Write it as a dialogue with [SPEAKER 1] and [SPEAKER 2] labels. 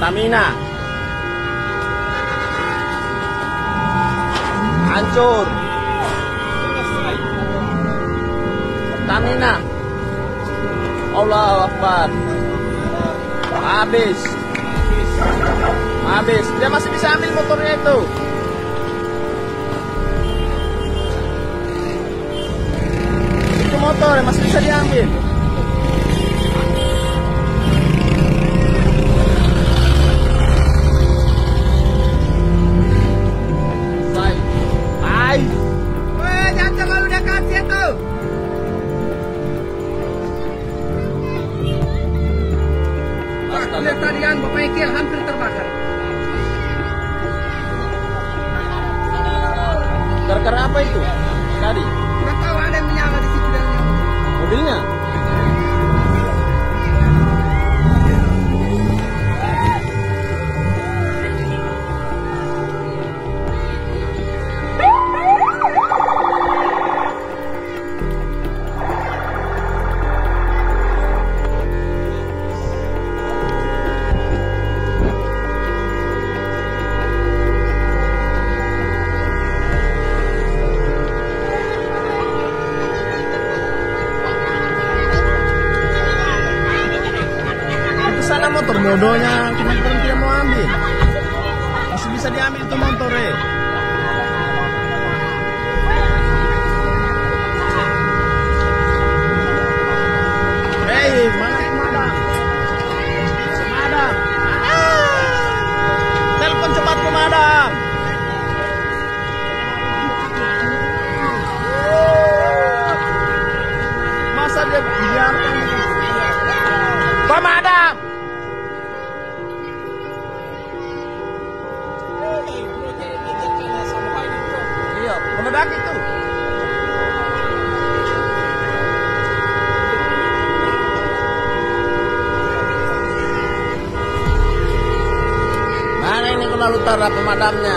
[SPEAKER 1] Pertamina. Hancur. Pertamina. Allahu Akbar. Habis. Habis. Dia masih bisa ambil motornya itu. Itu motor yang masih bisa diambil.
[SPEAKER 2] Weh, jangan terlalu dekat situ. Lihat tadi kan Bapak Ekil hampir terbakar.
[SPEAKER 1] Gara-gara apa itu? Tadi?
[SPEAKER 2] Nggak tahu, ada yang menyala di situ dan
[SPEAKER 1] Mobilnya? Sana motor bodohnya cuma berhenti mau ambil, masih bisa diambil itu motornya. Hei, mana pemadam? Pemadam. Telepon cepat pemadam. Masa dia biarkan pemadam? Iya, meledak itu. Mana ini kalau utara pemadamnya?